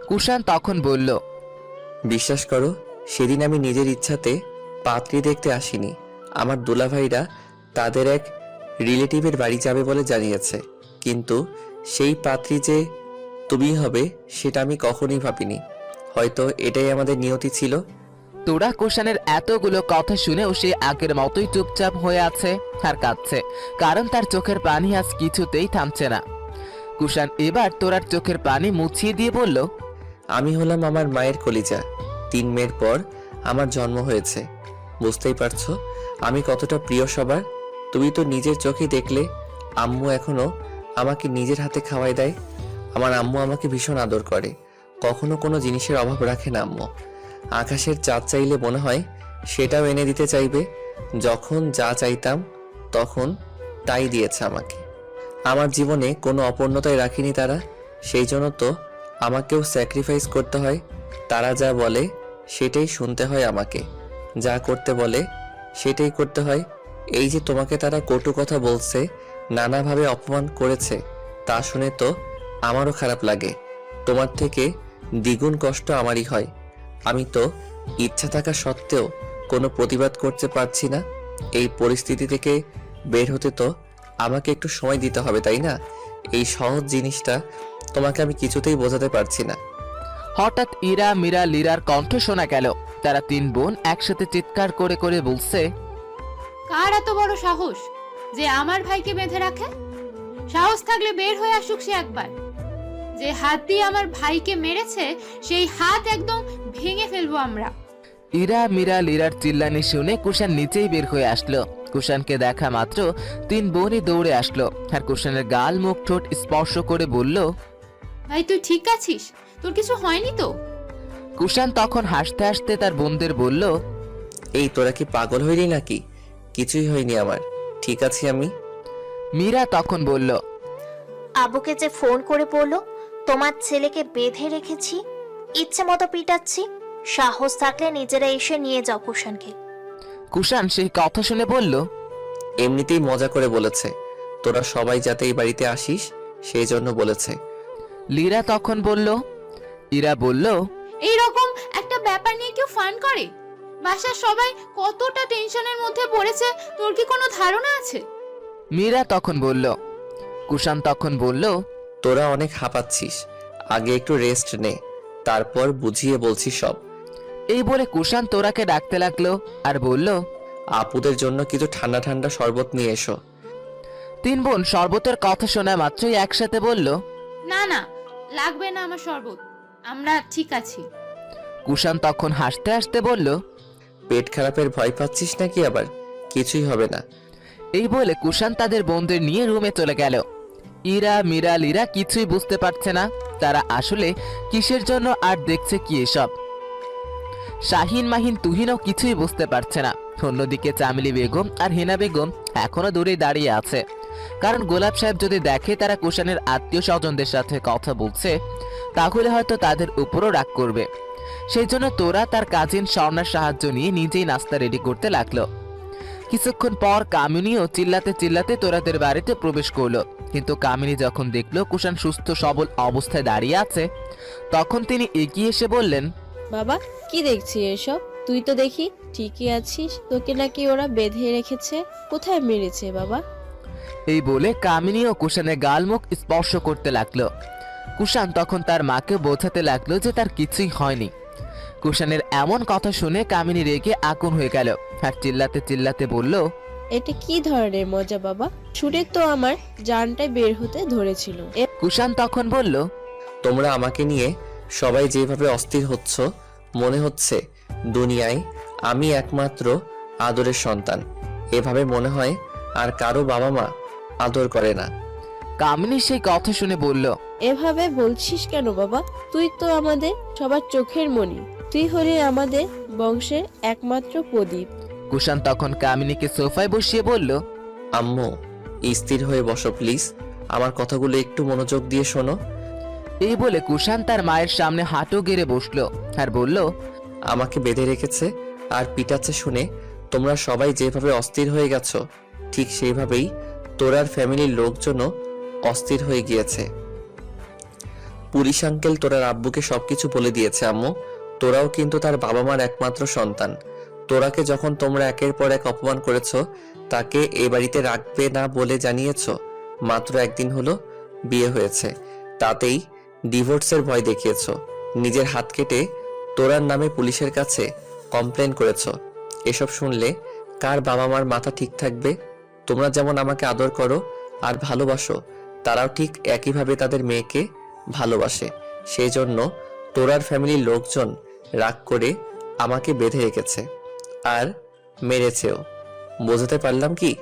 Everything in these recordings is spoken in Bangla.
কুষাণ তখন বলল, বিশ্বাস করো, সেদিন আমি নিজের ইচ্ছাতে পাত্রী দেখতে আসিনি। আমার দুলাভাইরা তাদের এক রিলেটিভের বাড়ি যাবে বলে জানিয়েছে, কিন্তু সেই পাত্রী যে তুমি হবে সেটা আমি কখনোই ভাবিনি। হয়তো এটাই আমাদের নিয়তি ছিল। তোরা কুষাণের এতগুলো কথা শুনেও সে আগের মতোই চুপচাপ হয়ে আছে আর কাঁদছে, কারণ তার চোখের পানি আজ কিছুতেই থামছে না। কুষাণ এবার তোরার চোখের পানি মুছিয়ে দিয়ে বলল, আমি হলাম আমার মায়ের কলিজা। 3 মেয়ের পর আমার জন্ম হয়েছে। বুঝতেই পারছো আমি কতটা প্রিয় সবার। তুমি তো নিজের চোখেই দেখলে, আম্মু এখনো আমাকে নিজের হাতে খাওয়াই দেয়। আমার আম্মু আমাকে ভীষণ আদর করে, কখনো কোনো জিনিসের অভাব রাখে না আম্মু। আকাশের চাঁদ চাইলে মনে হয় সেটাও এনে দিতে চাইবে। যখন যা চাইতাম তখন তাই দিয়েছে আমাকে। আমার জীবনে কোনো অপূর্ণতাই রাখিনি তারা, সেই জন্য তো আমাকেও স্যাক্রিফাইস করতে হয়। তারা যা বলে সেটাই শুনতে হয় আমাকে, যা করতে বলে সেটাই করতে হয়। এই যে তোমাকে তারা কটু কথা বলছে, নানাভাবে অপমান করেছে, তা শুনে তো আমারও খারাপ লাগে। তোমার থেকে দ্বিগুণ কষ্ট আমারই হয়। আমি তো ইচ্ছা থাকা সত্ত্বেও কোনো প্রতিবাদ করতে পারছি না। এই পরিস্থিতি থেকে বের হতে তো আমাকে একটু সময় দিতে হবে, তাই না? এই সহজ জিনিসটা তোমাকে আমি কিছুতেই বোঝাতে পারছি না। হঠাৎ ইরা, মীরা, লীরার কণ্ঠ শোনা গেল। তারা 3 বোন একসাথে চিৎকার করে করে বলছে, কার এত বড় সাহস যে আমার ভাইকে বেঁধে রাখে? সাহস থাকলে বের হয়ে আসুক সে একবার। যে হাত দিয়ে আমার ভাইকে মেরেছে সেই হাত একদম ভেঙে ফেলবো আমরা। ইরা, মীরা, লীরার চিল্লানি শুনে কুষাণ নিচেই বের হয়ে আসলো। কুষাণকে দেখা মাত্র 3 বোনই দৌড়ে আসলো আর কুষাণের গাল, মুখ, ঠোঁট স্পর্শ করে বলল, ভাই তুই ঠিক আছিস? তোর কিছু হয়নি তো? কুষাণ তখন হাসতে হাসতে তার বোনদের বলল, এই তোরা কি পাগল হইলি নাকি? কিছুই হয়নি আমার, ঠিক আছি আমি। মীরা তখন বলল, আবুকে যে ফোন করে বললো তোমার ছেলেকে বেঁধে রেখেছি, ইচ্ছে মতো পিটাচ্ছি। সাহস থাকলে নিজেরা এসে নিয়ে যাও কুষাণকে। কুষাণ সেই কথা শুনে বলল, এমনিতেই মজা করে বলেছে, তোরা সবাই যাতে এই বাড়িতে আসিস সেই জন্য বলেছে। লীরা তখন বলল। ইরা বলল, এই রকম একটা ব্যাপার নিয়ে কেউ ফান করে? বাসার সবাই কতটা টেনশনের মধ্যে পড়েছে তোর কি কোনো ধারণা আছে? মীরা তখন বলল। কুষাণ তখন বলল, তোরা অনেক হাঁপাচ্ছিস, আগে একটু রেস্ট নে, তারপর বুঝিয়ে বলছি সব। এই বলে কুষাণ তোরাকে ডাকতে লাগলো আর বলল, আপুদের জন্য কিছু ঠান্ডা ঠান্ডা শরবত নিয়ে এসো। 3 বোন শরবতের কথা শোনা মাত্রই একসাথে বলল, না না, লাগবে না আমার শরবত, আমরা ঠিক আছি। কুষাণ তখন হাসতে হাসতে বলল, পেট খারাপের ভয় পাচ্ছিস নাকি আবার? কিছুই হবে না। এই বলে কুষাণ তাদের বোনদের নিয়ে রুমে চলে গেল। ইরা, মীরা, লীরা কিছুই বুঝতে পারছে না তারা আসলে কিসের জন্য আর দেখছে কি এসব। শাহিন, মাহিন, তুহিনও কিছুই বুঝতে পারছে না। অন্যদিকে চামেলি বেগম আর হেনা বেগম এখনো দূরে দাঁড়িয়ে আছে, কারণ গোলাপ সাহেব যদি দেখে তারা কুষাণের আত্মীয় স্বজনদের সাথে কথা বলছে, তাহলে হয়তো তাদের উপরও রাগ করবে। সেই জন্য তোরা তার কাজিন স্বর্ণার সাহায্য নিয়ে নিজেই নাস্তা রেডি করতে লাগলো। কিছুক্ষণ পর কামিনীও চিল্লাতে চিল্লাতে তোরাদের বাড়িতে প্রবেশ করলো, কিন্তু কামিনী যখন দেখলো কুষাণ সুস্থ সবল অবস্থায় দাঁড়িয়ে আছে, তখন তিনি এগিয়ে এসে বললেন, বাবা, কি দেখছি এসব? তুই তো দেখি ঠিকই আছিস, তোকে নাকি ওরা বেঁধে রেখেছে। কোথায় মেরেছে বাবা? এই বলে কামিনীও কুষাণের গালমুখ স্পর্শ করতে লাগলো। কুষাণ তখন তার মাকে বোঝাতে লাগলো যে তার কিছুই হয়নি। কুষাণের এমন কথা শুনে কামিনী রেগে আগুন হয়ে গেল আর চিল্লাতে চিল্লাতে বলল, এটা কি ধরনের মজা বাবা? শুনে তো আমার জানটাই বের হতে ধরেছিল। কুষাণ তখন বলল, তোমরা আমাকে নিয়ে সবাই যেভাবে অস্থির হচ্ছ, মনে হচ্ছে দুনিয়ায় আমি একমাত্র আদরের সন্তান। এভাবে মনে হয় আর কারো বাবা মা আদর করে না। কামিনী সেই কথা শুনে বলল, এভাবে বলছিস কেন বাবা? তুই তো আমাদের সবার চোখের মণি, তুই হলে আমাদের বংশের একমাত্র প্রদীপ। কুষাণ তখন কামিনীকে সোফায় বসিয়ে বলল, আম্মু, স্থির হয়ে বসো প্লিজ, আমার কথাগুলো একটু মনোযোগ দিয়ে শোনো। এই বলে কুষাণ তার মায়ের সামনে হাঁটু গেড়ে বসলো আর বলল, আমাকে বেঁধে রেখেছে আর পিটাচ্ছে শুনে তোমরা সবাই যেভাবে অস্থির হয়ে গেছো, ঠিক সেইভাবেই তোরার ফ্যামিলির লোকজনও অস্থির হয়ে গিয়েছে। পুলিশ আঙ্কেল তোরার আব্বুকে সবকিছু বলে দিয়েছে আম্মু। তোরাও কিন্তু তার বাবা মার একমাত্র সন্তান। তোরাকে যখন তোমরা একের পর এক অপমান করেছো, তাকে এ বাড়িতে রাখবে না বলে জানিয়েছো। মাত্র একদিন হলো বিয়ে হয়েছে, তাতেই ডিভোর্সের ভয় দেখিয়েছো। নিজের হাত কেটে তোরার নামে পুলিশের কাছে কমপ্লেন করেছো। এসব শুনলে কার বাবা মার মাথা ঠিক থাকবে? তোমরা যেমন আমাকে আদর করো আর ভালোবাসো, তারাও ঠিক একইভাবে তাদের মেয়েকে ভালোবাসে। সেই জন্য তোরার ফ্যামিলির লোকজন রাগ করে আমাকে বেঁধে রেখেছে আর মেরেছেও। বোঝাতে পারলাম কি?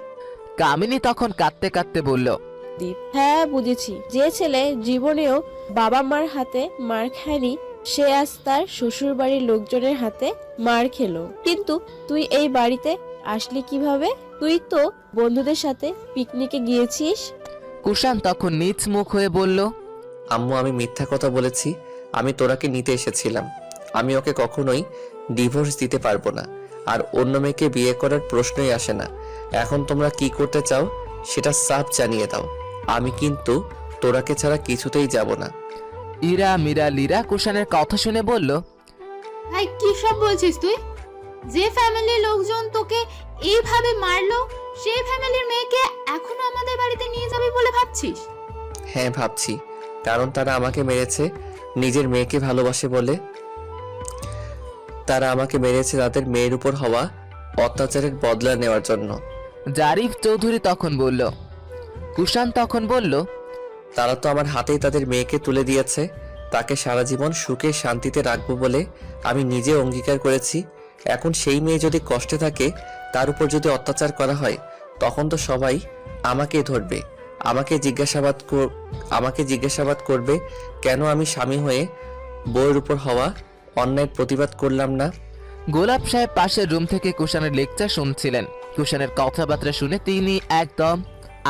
কামিনী তখন কাঁদতে কাঁদতে বলল, দীপ, হ্যাঁ বুঝেছি। যে ছেলে জীবনেও বাবা মার হাতে মার খায়নি, সে আজ তার শ্বশুর বাড়ির লোকজনের হাতে মার খেলো। কিন্তু তুই এই বাড়িতে আসলি কিভাবে? তুই তো বন্ধুদের সাথে পিকনিকে গিয়েছিস। কুষাণ তখন নিচ মুখ হয়ে বলল, আম্মু, আমি মিথ্যা কথা বলেছি। আমি তোরাকে নিতে এসেছিলাম। আমি ওকে কখনোই ডিভোর্স দিতে পারবো না, আর অন্য মেয়েকে বিয়ে করার প্রশ্নই আসে না। এখন তোমরা কি করতে চাও সেটা সাফ জানিয়ে দাও। আমি কিন্তু তোরাকে ছাড়া কিছুতেই যাব না। ইরা, মীরা, লীরা কুষাণের কথা শুনে বলল, ভাই কি সব বলছিস তুই? যে ফ্যামিলির লোকজন তোকে এইভাবে মারলো, সেই ফ্যামিলির মেয়েকে এখনো আমাদের বাড়িতে নিয়ে যাবি বলে ভাবছিস? হ্যাঁ ভাবছি, কারণ তারা আমাকে মেরেছে নিজের মেয়েকে ভালোবাসে বলে। তারা আমাকে মেরেছে তাদের মেয়ের উপর হওয়া অত্যাচারের বদলা নেওয়ার জন্য। জারিফ চৌধুরী তখন বলল। কুষাণ তখন বলল, তারা তো আমার হাতেই তাদের মেয়েকে তুলে দিয়েছে। তাকে সারা জীবন সুখে শান্তিতে রাখবো বলে আমি নিজে অঙ্গীকার করেছি। এখন সেই মেয়ে যদি কষ্টে থাকে, তার উপর যদি অত্যাচার করা হয়, তখন তো সবাই আমাকে ধরবে। আমাকে জিজ্ঞাসাবাদ করবে কেন আমি স্বামী হয়ে বউয়ের উপর হওয়া অন্যায়ের প্রতিবাদ করলাম না। গোলাপ সাহেব পাশের রুম থেকে কুষাণের লেকচার শুনছিলেন। কুষাণের কথাবার্তা শুনে তিনি একদম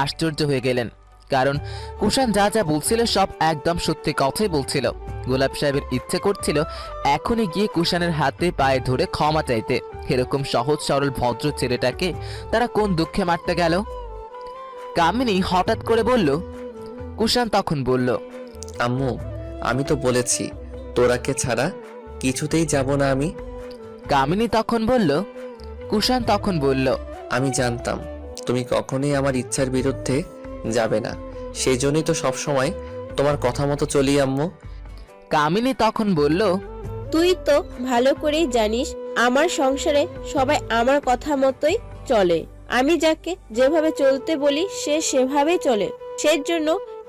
আশ্চর্য হয়ে গেলেন, কারণ কুষাণ যা যা বলছিল সব একদম সত্যি কথাই বলছিল। গোলাপ সাহেবের ইচ্ছে করছিল এখনই গিয়ে কুষাণের হাতে পায়ে ধরে ক্ষমা চাইতে। এরকম সহজ সরল ভদ্র ছেলেটাকে তারা কোন দুঃখে মারতে গেল? কামিনী হঠাৎ করে বলল। কুষাণ তখন বলল, আম্মু, আমি তো বলেছি তোরাকে ছাড়া কিছুতেই যাব না আমি। কামিনী তখন বলল। কুষাণ তখন বলল, আমি জানতাম তুমি কখনোই আমার ইচ্ছার বিরুদ্ধে যাবে না, সেই জন্যই তো সবসময় তোমার কথা মতো চলি আম্মু। কামিনী তখন বলল, তুই তো ভালো করেই জানিস আমার সংসারে সবাই আমার কথা মতোই চলে। আমি যাকে যেভাবে চলতে বলি সে সেভাবেই চলে। সেজন্য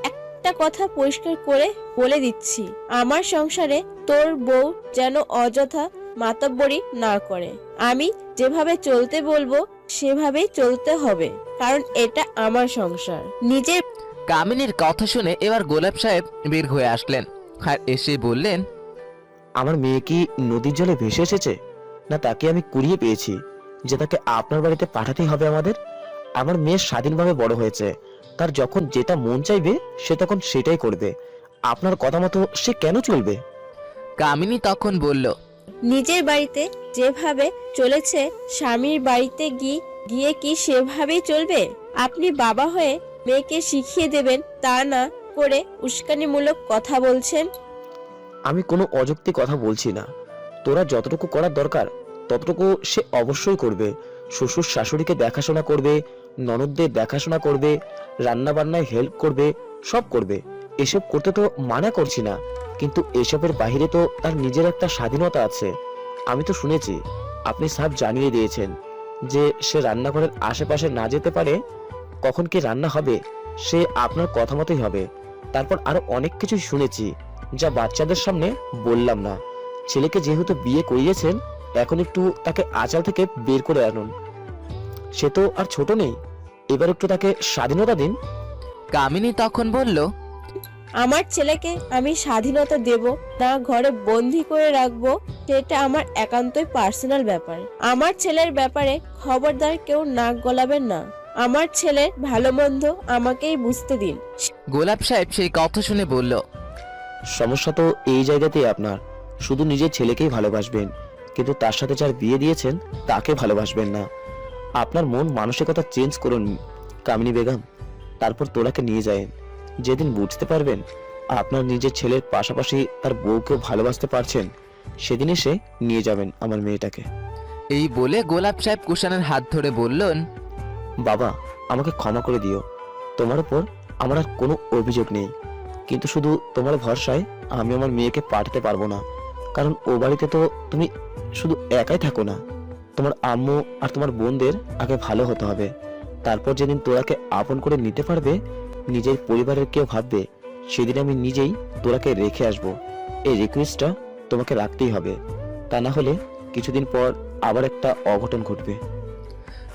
একটা কথা পরিষ্কার করে বলে দিচ্ছি, আমার সংসারে তোর বউ যেন অযথা মাতব্বরি না করে। আমি যেভাবে চলতে বলবো সেভাবেই চলতে হবে, কারণ এটা আমার সংসার। নিজের কামিনীর কথা শুনে এবার গোলাপ সাহেব বের হয়ে আসলেন আর এসে বললেন, আমার মেয়ে কি নদীর জলে ভেসে এসেছে, না তাকে আমি কুড়িয়ে পেয়েছি যে তাকে আপনার বাড়িতে পাঠাতেই হবে আমাদের? আমার মেয়ে স্বাধীনভাবে বড় হয়েছে, তার যখন যেটা মন চাইবে সে তখন সেটাই করবে। আপনার কথা মতো সে কেন চলবে? কামিনী তখন বলল, নিজের বাড়িতে যেভাবে চলেছে স্বামীর বাড়িতে গিয়ে কি সেভাবেই চলবে? আপনি বাবা হয়ে মেয়েকে শিখিয়ে দেবেন, তা না করে উস্কানিমূলক কথা বলছেন। আমি কোনো অযৌক্তিক কথা বলছি না। তোরা যতটুকু করার দরকার ততটুকু সে অবশ্যই করবে। শ্বশুর শাশুড়িকে দেখাশোনা করবে, ননদদের দেখাশোনা করবে, রান্না বান্নায় হেল্প করবে, সব করবে। এসব করতে তো মানা করছি না, কিন্তু এসবের বাইরে তো তার নিজের একটা স্বাধীনতা আছে। আমি তো শুনেছি আপনি সাফ জানিয়ে দিয়েছেন যে সে রান্নাঘরের আশেপাশে না যেতে পারে। কখন কি রান্না হবে সে আপনার কথা মতোই হবে। তারপর আরো অনেক কিছু শুনেছি যা বাচ্চাদের সামনে বললাম না। ছেলেকে যেহেতু বিয়ে করিয়েছেন, এখন একটু তাকে আঁচাল থেকে বের করে আনুন। সে তো আর ছোট নেই, এবার একটু তাকে স্বাধীনতা দিন। কামিনী তখন বলল, আমার ছেলেকে আমি স্বাধীনতা দেব না ঘরে বন্দি করে রাখবো সেটা আমার একান্তই পার্সোনাল ব্যাপার। আমার ছেলের ব্যাপারে খবরদার কেউ নাক গলাবেন না। আমার ছেলের ভালো মন্দ আমাকেই বুঝতে দিন। গোলাপ সাহেব সেই কথা শুনে বলল, সমস্যা তো এই জায়গাতেই আপনার। শুধু নিজের ছেলেকেই ভালোবাসবেন, কিন্তু তার সাথে যার বিয়ে দিয়েছেন তাকে ভালোবাসবেন না। আপনার মন মানসিকতা চেঞ্জ করুন কামিনী বেগম। তারপর তোরাকে নিয়ে যায়েন। যেদিন বুঝতে পারবেন আপনার নিজের ছেলের পাশাপাশি তার বউকেও ভালোবাসতে পারছেন, সেদিন এসে নিয়ে যাবেন আমার মেয়েটাকে। এই বলে গোলাপ সাহেব কুষাণের হাত ধরে বললেন, বাবা, আমাকে ক্ষমা করে দিও। তোমার উপর আমার আর কোনো অভিযোগ নেই, কিন্তু শুধু তোমার ভরসায় আমি আমার মেয়েকে পাঠাতে পারবো না। কারণ ও বাড়িতে তো তুমি শুধু একাই থাকো না, তোমার আম্মু আর তোমার বোনদের আগে ভালো হতে হবে। তারপর যেদিন তোরাকে আপন করে নিতে পারবে, নিজের পরিবারের কেউ ভাববে, সেদিন আমি নিজেই তোরাকে রেখে আসবো। এই রিকোয়েস্টটা তোমাকে রাখতেই হবে, তা না হলে কিছুদিন পর আবার একটা অঘটন ঘটবে।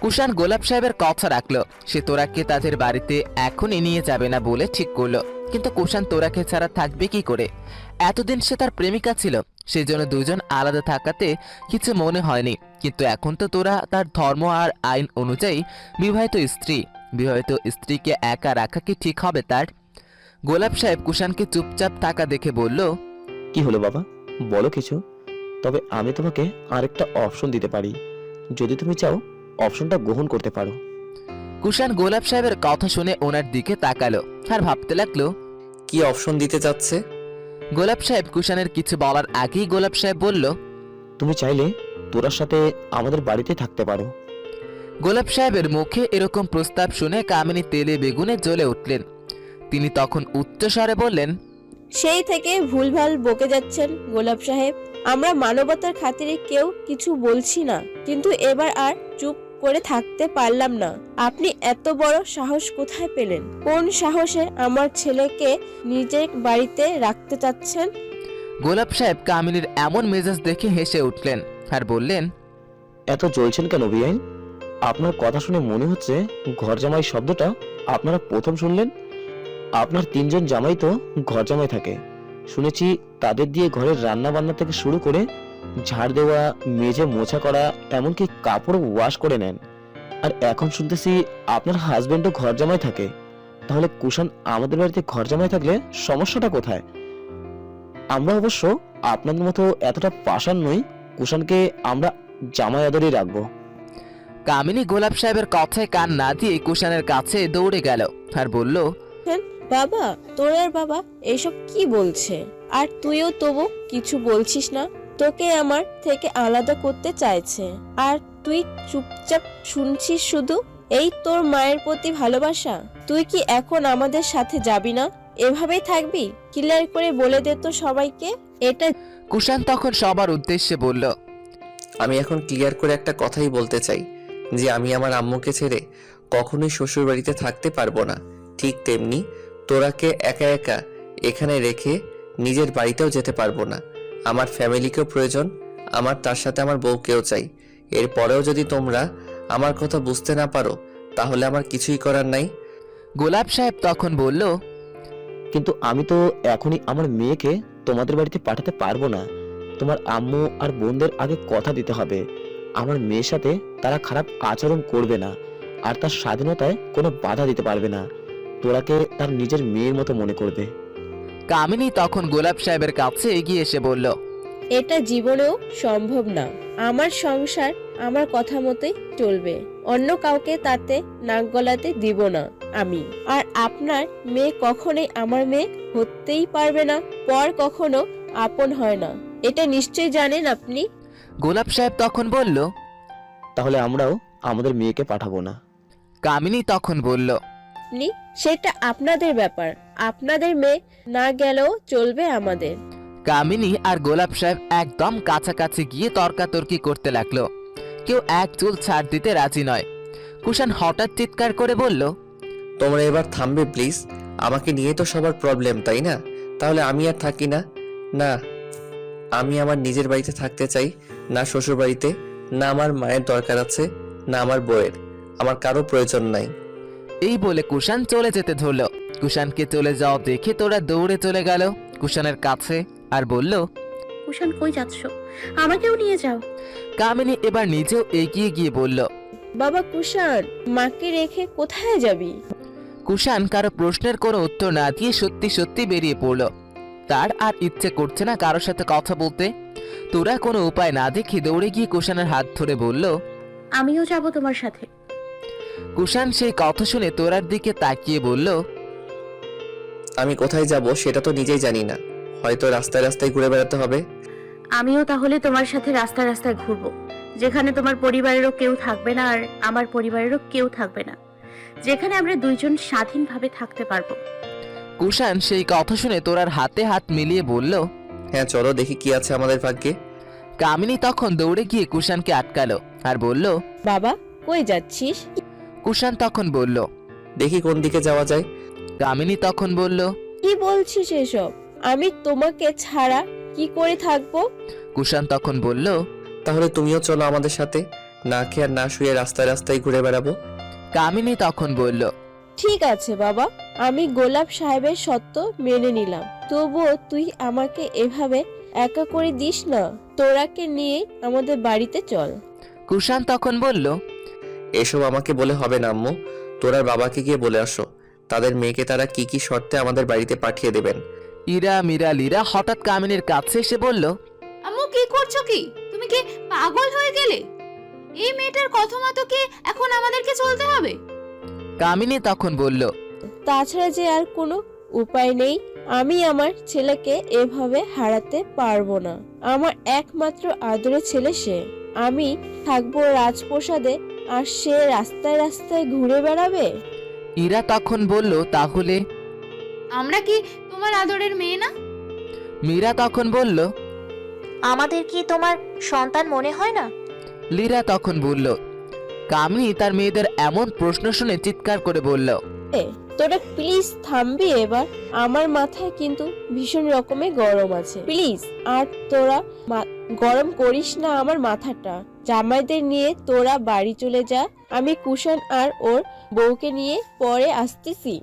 কুষাণ গোলাপ সাহেবের কথা রাখলো। সে তোরাকে তাদের বাড়িতে এখনই নিয়ে যাবে না বলে ঠিক করলো। কিন্তু কুষাণ তোরাকে ছাড়া থাকবে কি করে? এতদিন সে তার প্রেমিকা ছিল, সেজন্য দুজন আলাদা থাকাতে কিছু মনে হয়নি। কিন্তু এখন তো তোরা তার ধর্ম আর আইন অনুযায়ী বিবাহিত স্ত্রী। বিবাহিত স্ত্রীকে একা রাখা কি ঠিক হবে তার? গোলাপ সাহেব কুষাণকে চুপচাপ থাকা দেখে বলল, কি হলো বাবা, বলো কিছু। তবে আমি তোমাকে আরেকটা অপশন দিতে পারি, যদি তুমি চাও অপশনটা গ্রহণ করতে পারো। কুষাণ গোলাপ সাহেবের কথা শুনে ওনার দিকে তাকালো আর ভাবতে লাগলো। কি অপশন দিতে চাচ্ছে? গোলাপ সাহেব কুষাণের কিছু বলার আগেই গোলাপ সাহেব বলল, তুমি চাইলে তোরার সাথে আমাদের বাড়িতে থাকতে পারো। গোলাপ সাহেবের মুখে এরকম প্রস্তাব শুনে কামিনী তেলে বেগুনে জ্বলে উঠলেন। তিনি তখন উচ্চস্বরে বললেন, সেই থেকে ভুলভাল বকে যাচ্ছেন গোলাপ সাহেব। আমরা মানবতার খাতিরে কেউ কিছু বলছি না, কিন্তু এবার আর চুপ করে থাকতে পারলাম না। আপনি এত বড় সাহস কোথায় পেলেন? কোন সাহসে আমার ছেলেকে নিজের বাড়িতে রাখতে চাচ্ছেন? গোলাপ সাহেব কামিনীর এমন মেজাজ দেখে হেসে উঠলেন আর বললেন, এত জ্বলছেন কেন বিআইন? আপনার কথা শুনে মনে হচ্ছে ঘর জামাই শব্দটা আপনারা প্রথম শুনলেন। আপনার তিনজন জামাই তো ঘর জামাই থাকে, শুনেছি তাদের দিয়ে ঘরের রান্না বান্না থেকে শুরু করে ঝাড় দেওয়া, মেঝে মোছা করা, এমনকি কাপড় ওয়াশ করে নেন। আর এখন শুনতেছি আপনার হাজবেন্ডও ঘর জামাই থাকে। তাহলে কুষাণ আমাদের বাড়িতে ঘর জামাই থাকলে সমস্যাটা কোথায়? আমরা অবশ্য আপনাদের মতো এতটা পাষাণ নই, কুষাণকে আমরা জামাই আদরেই রাখবো। কামিনী গোলাপ সাহেবের কথায় কান না দিয়ে কুষাণের কাছে দৌড়ে গেল আর বলল, বাবা, তোর আর বাবা এসব কি বলছে? আর তুইও তবু কিছু বলছিস না? তোকে আমার থেকে আলাদা করতে চাইছে, আর তুই চুপচাপ শুনছিস শুধু। এই তোর মায়ের প্রতি ভালোবাসা? তুই কি এখন আমাদের সাথে যাবি না? এভাবেই থাকবি? ক্লিয়ার করে বলে দে তো সবাইকে এটা। কুষাণ তখন সবার উদ্দেশ্যে বলল, আমি এখন ক্লিয়ার করে একটা কথাই বলতে চাই, যে আমি আমার আম্মুকে ছেড়ে কখনোই শ্বশুর বাড়িতে থাকতে পারবো না। ঠিক তেমনি তোরাকে একা একা এখানে রেখে নিজের বাড়িতেও যেতে পারবো না। আমার ফ্যামিলিকেও প্রয়োজন, আমার তার সাথে আমার বউকেও চাই। এরপরেও যদি তোমরা আমার কথা বুঝতে না পারো, তাহলে আমার কিছুই করার নাই। গোলাপ সাহেব তখন বলল, কিন্তু আমি তো এখনই আমার মেয়েকে তোমাদের বাড়িতে পাঠাতে পারবো না। তোমার আম্মু আর বোনদের আগে কথা দিতে হবে, আমার মেয়ের সাথে তারা খারাপ আচরণ করবে না, আর তার স্বাধীনতায় কোনো বাধা দিতে পারবে না। তোরাকে তার নিজের মেয়ের মতো মনে করবে। কামিনী তখন গোলাপ সাহেবের কাছে এগিয়ে এসে বলল, এটা জীবনেও সম্ভব না। আমার সংসার আমার কথা মতোই চলবে, অন্য কাউকে তাতে নাক গলাতে দিব না আমি। আর আপনার মেয়ে কখনোই আমার মেয়ে হতেই পারবে না। পর কখনো আপন হয় না, এটা নিশ্চয়ই জানেন আপনি। গোলাপ সাহেব তখন বলল, তাহলে আমরাও আমাদের মেয়েকে পাঠাবো না। কামিনী তখন বলল, আপনি, সেটা আপনাদের ব্যাপার। আপনাদের মেয়ে না গেলেও চলবে আমাদের। কামিনী আর গোলাপ সাহেব একদম কাছাকাছি গিয়ে তর্কাতর্কি করতে লাগলো। কেউ এক চুল ছাড় দিতে রাজি নয়। কুষাণ হঠাৎ চিৎকার করে বলল, তোমরা এবার থামবে প্লিজ। আমাকে নিয়ে তো সবার প্রবলেম, তাই না? তাহলে আমি আর থাকি না। না, আমি আমার নিজের বাড়িতে থাকতে চাই, না শ্বশুর বাড়িতে। না আমার মায়ের দরকার আছে, না আমার বউয়ের। আমার কারো প্রয়োজন নাই। এই বলে কুষাণ চলে যেতে ধরল। কুষাণকে চলে যাওয়া দেখে তোরা দৌড়ে চলে গেল কুষাণের কাছে আর বলল, কুষাণ কই যাচ্ছ? আমাকেও নিয়ে যাও। কামিনী এবার নিজেও এগিয়ে গিয়ে বলল, বাবা কুষাণ, মাকে রেখে কোথায় যাবি? কুষাণ কারো প্রশ্নের কোনো উত্তর না দিয়ে সত্যি সত্যি বেরিয়ে পড়ল। তার আর ইচ্ছে করছে না কারোর সাথে কথা বলতে। তোরা কোনো উপায় না দেখে দৌড়ে গিয়ে কুষাণের হাত ধরে বলল, আমিও যাব তোমার সাথে। কুষাণ সেই কথা শুনে তোরার দিকে তাকিয়ে বলল, আমি কোথায় যাব সেটা তো নিজেই জানি না, হয়তো রাস্তায় রাস্তায় ঘুরে বেড়াতে হবে। আমিও তাহলে তোমার সাথে রাস্তায় রাস্তায় ঘুরবো, যেখানে তোমার পরিবারেরও কেউ থাকবে না আর আমার পরিবারেরও কেউ থাকবে না, যেখানে আমরা দুইজন স্বাধীনভাবে থাকতে পারবো। কুষাণ সেই কথা শুনে তোরার হাতে হাত মিলিয়ে বলল। হ্যাঁ চলো দেখি কি আছে আমাদের ভাগ্যে। কামিনী তখন দৌড়ে গিয়ে কুষাণকে আটকালো আর বলল। বাবা কই যাচ্ছিস? কুষাণ তখন বলল। দেখি কোন দিকে যাওয়া যায়। কামিনী তখন বলল। কি বলছিস এসব? আমি তোমাকে ছাড়া কি করে থাকবো? কুষাণ তখন বলল। তাহলে তুমিও চলো আমাদের সাথে, না খেয়ে আর না শুয়ে রাস্তায় রাস্তায় ঘুরে বেড়াবো। কামিনী তখন বলল। ঠিক আছে বাবা, আমি গোলাপ সাহেবের শর্ত মেনে নিলাম, তবুও তুই আমাকে এভাবে একা করে দিস না। তোরাকে নিয়ে আমাদের বাড়িতে চল। কুষাণ তখন বলল। এসব আমাকে বলে হবে না আম্মু, তোরার বাবাকে গিয়ে বলে আসো তাদের মেয়েকে তারা কি কি শর্তে আমাদের বাড়িতে পাঠিয়ে দেবেন। ইরা মিরা লিরা হঠাৎ কামিনীর কাছে এসে বলল। আম্মু কি করছো কি? তুমি কি পাগল হয়ে গেলে? এই মেয়েটার কথা মতো কি এখন আমাদেরকে চলতে হবে? কামিনী তখন বলল। তাছাড়া যে আর কোনো উপায় নেই, আমি আমার ছেলেকে এভাবে হারাতে পারবো না। আমার একমাত্র আদরের ছেলে সে। আমি থাকবো রাজপ্রাসাদে আর সে রাস্তায় রাস্তায় ঘুরে বেড়াবে? ইরা তখন বলল। তাহলে আমরা কি তোমার আদরের মেয়ে না? মীরা তখন বলল। আমাদের কি তোমার সন্তান মনে হয় না? লিরা তখন বলল। কামিনী তার মেয়েদের এমন প্রশ্ন শুনে চিৎকার করে বলল। তোরা প্লিজ থামবি এবার? আমার মাথায় কিন্তু ভীষণ রকমের গরম আছে, প্লিজ। আর তোরা গরম করিস না আমার মাথাটা। জামাইদের নিয়ে তোরা বাড়ি চলে যা, আমি কুষাণ আর ওর বউকে নিয়ে পরে আসতেছি।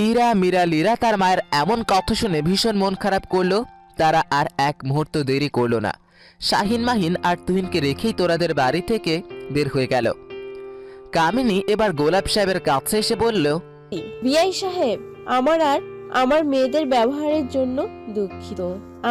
ইরা মিরা লিরা তার মায়ের এমন কথা শুনে ভীষণ মন খারাপ করলো। তারা আর এক মুহূর্ত দেরি করলো না। শাহিন মাহিন আর তুহিনকে রেখেই তোরাদের বাড়ি থেকে বের হয়ে গেল। কামিনী এবার গোলাপ সাহেবের কাছে এসে বলল। বিআই সাহেব, আমার মেয়েদের ব্যবহারের জন্য দুঃখিত।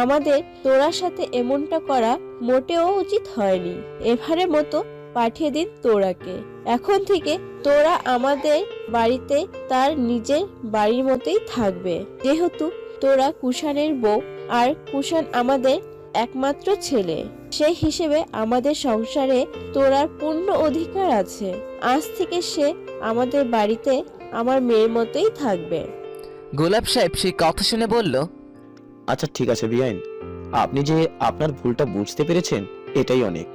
আমাদের তোরার সাথে এমনটা করা মোটেও উচিত হয়নি। এবারের মতো পাঠিয়ে দিন তোরাকে। এখন থেকে তোরা আমাদের বাড়িতে তার নিজের বাড়ির মতোই থাকবে, যেহেতু তোরা কুষাণের বউ আর কুষাণ আমাদের একমাত্র ছেলে। সেই হিসেবে আমাদের সংসারে তোরার পূর্ণ অধিকার আছে। আজ থেকে সে আমাদের বাড়িতে আমার মেয়ের মতোই থাকবে। গোলাপ সাহেব সেই কথা শুনে বলল। আচ্ছা ঠিক আছে বিআইন, আপনি যে আপনার ভুলটা বুঝতে পেরেছেন এটাই অনেক।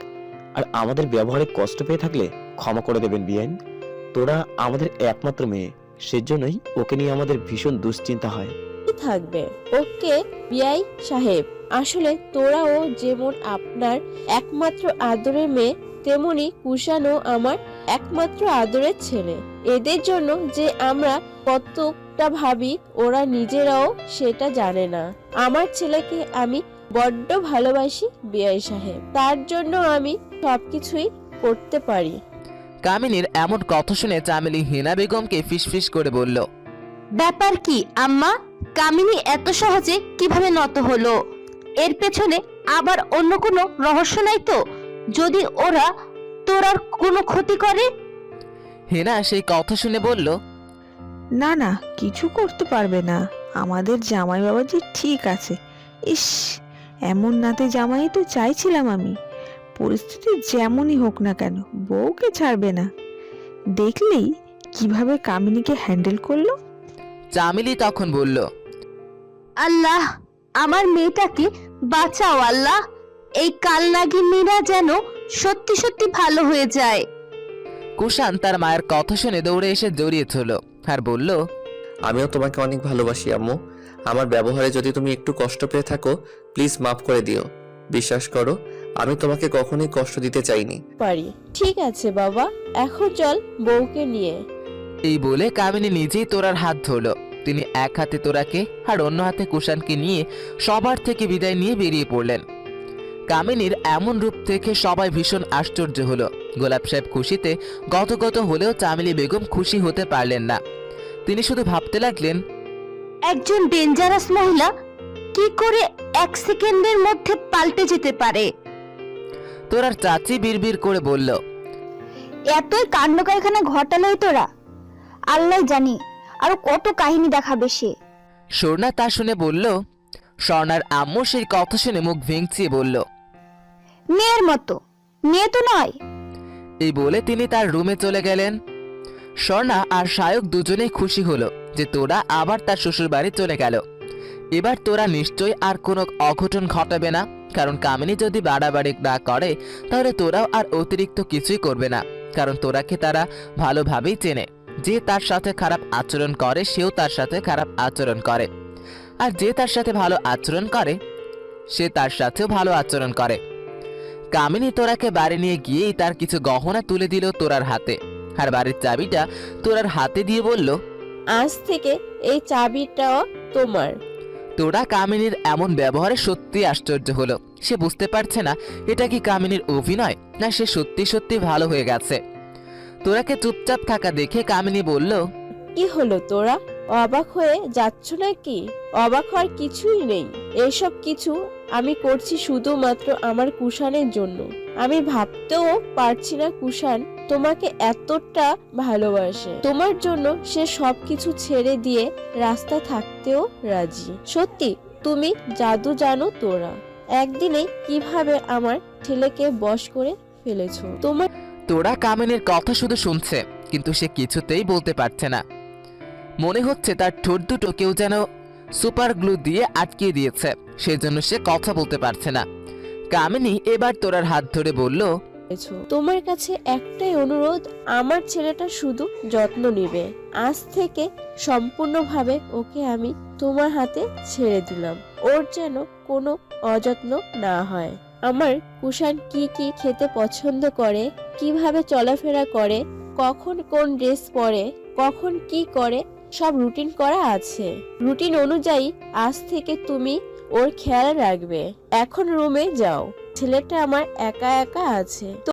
আর আমাদের ব্যবহারে কষ্ট পেয়ে থাকলে ক্ষমা করে দেবেন বিআইন। তোরা আমাদের একমাত্র মেয়ে, সেজন্যই ওকে নিয়ে আমাদের ভীষণ দুশ্চিন্তা হয়। থাকবে ওকে বিআই সাহেব। আসলে তোরাও যেমন আপনার একমাত্র আদরের মেয়ে, তেমনি কুষাণও আমার একমাত্র আদরের ছেলে। এদের জন্য যে আমরা কতটা ভাবি ওরা নিজেরাও সেটা জানে না। আমার ছেলেকে আমি বড্ড ভালোবাসি বিআই সাহেব, তার জন্য আমি সবকিছুই করতে পারি। কামিনীর এমন কথা শুনে চামেলি হিনা বেগমকে ফিসফিস করে বলল। ব্যাপার কি আম্মা? কামিনী এত সহজে কিভাবে নত হলো? এর পেছনে আবার অন্য কোনো রহস্য নাই তো? যদি ওরা তোরার কোনো ক্ষতি করে? হিনা সেই কথা শুনে বলল। না না, কিছু করতে পারবে না। আমাদের জামাই বাবাজি ঠিক আছে। ইস, এমন নাতে জামাই তো চাইছিলাম আমি। পরিস্থিতি যেমনই হোক না কেন বউকে ছাড়বে না। দেখলেই কিভাবে কামিনীকে হ্যান্ডেল করলো। চামেলি তখন বলল। আল্লাহ, আমার মেয়েটাকে বাঁচাও আল্লাহ। এই কালনাগিনীরা যেন সত্যি সত্যি ভালো হয়ে যায়। কুষাণ তার মায়ের কথা শুনে দৌড়ে এসে জড়িয়ে ধরল আর বলল। আমিও তোমাকে অনেক ভালোবাসি আম্মু। আমার ব্যবহারে যদি তুমি একটু কষ্ট পেয়ে থাকো প্লিজ মাফ করে দিও। বিশ্বাস করো আমি তোমাকে কখনোই কষ্ট দিতে চাইনি। পারি। ঠিক আছে বাবা, এখন চল বউকে নিয়ে। এই বলে কামিনী নিজেই তোরার হাত ধরল। তিনি এক হাতে তোরাকে আর অন্য হাতে কুষাণকে নিয়ে সবার থেকে বিদায় নিয়ে বেরিয়ে পড়লেন। কামিনীর এমন রূপ দেখে সবাই ভীষণ আশ্চর্য হলো। গোলাপ সাহেব খুশিতে গদগদ হলেও চামেলি বেগম খুশি হতে পারলেন না। তিনি শুধু ভাবতে লাগলেন, একজন ডেঞ্জারাস মহিলা কি করে এক সেকেন্ডের মধ্যে পাল্টে যেতে পারে? তোরার চাচি বিড়বিড় করে বলল। এতই কাণ্ড কারখানা ঘটালোই তোরা, আল্লাহ জানি আরো কত কাহিনী দেখাবে সে। স্বর্ণা তা শুনে বলল। স্বর্ণার আম্মু সেই কথা শুনে মুখ ভেঙচিয়ে বলল, মেয়ের মতো, মেয়ে তো নয়। এই বলে তিনি তার রুমে চলে গেলেন। স্বর্ণা আর সায়ক দুজনেই খুশি হলো যে তোরা আবার তার শ্বশুর বাড়ি চলে গেল। এবার তোরা নিশ্চয়ই আর কোনো অঘটন ঘটাবে না, কারণ কামিনী যদি বাড়াবাড়ি না করে তাহলে তোরাও আর অতিরিক্ত কিছুই করবে না, কারণ তোরাকে তারা ভালোভাবেই চেনে। যে তার সাথে খারাপ আচরণ করে সেও তার সাথে খারাপ আচরণ করে, আর যে তার সাথে ভালো আচরণ করে সে তার সাথেও ভালো আচরণ করে। কামিনী তোরাকে বাড়ি নিয়ে গিয়েই তার কিছু গহনা তুলে দিল তোরার হাতে, আর বাড়ির চাবিটা তোরার হাতে দিয়ে বলল, আজ থেকে এই চাবিটাও তোমার। তোরা কামিনীর এমন ব্যবহারে সত্যি আশ্চর্য হলো। সে বুঝতে পারছে না এটা কি কামিনীর অভিনয় না সে সত্যি সত্যি ভালো হয়ে গেছে। তোরাকে চুপচাপ থাকা দেখে কামিনী বলল, কি হলো, তোরা অবাক হয়ে যাচ্ছ নাকি? অবাক হওয়ার কিছুই নেই। এসব কিছু আমি করছি শুধুমাত্র আমার কুষাণের জন্য। আমি ভাবতেও পারছি না কুষাণ তোমাকে এতটা ভালোবাসে। তোমার জন্য সে সবকিছু ছেড়ে দিয়ে রাস্তায় থাকতেও রাজি। সত্যি তুমি জাদু জানো তোরা। একদিনে কিভাবে আমার ছেলেকে বশ করে ফেলেছো। তোমার তোরা কামিনীর কথা শুধু শুনছে, কিন্তু সে কিছুতেই বলতে পারছে না। মনে হচ্ছে তার ঠোঁট দুটো কেউ যেন সুপার গ্লু দিয়ে আটকিয়ে দিয়েছে, সেজন্য সে কথা বলতে পারছে না। কামিনী এবার তোরার হাত ধরে বলল, তোমার কাছে একটাই অনুরোধ, আমার ছেলেটা শুধু যত্ন নিবে। আজ থেকে সম্পূর্ণভাবে ওকে আমি তোমার হাতে ছেড়ে দিলাম। ওর যেন কোনো অযত্ন না হয়। আমার কুষাণ কি কি খেতে পছন্দ করে, কিভাবে চলাফেরা করে, কখন কোন ড্রেস পরে, কখন কি করে, সব রুটিন করা আছে। রুটিন অনুযায়ী আজ থেকে তুমি ওর খেয়াল রাখবে। এখন রুমে যাও, ছেলেটা আমার একা একা আছে।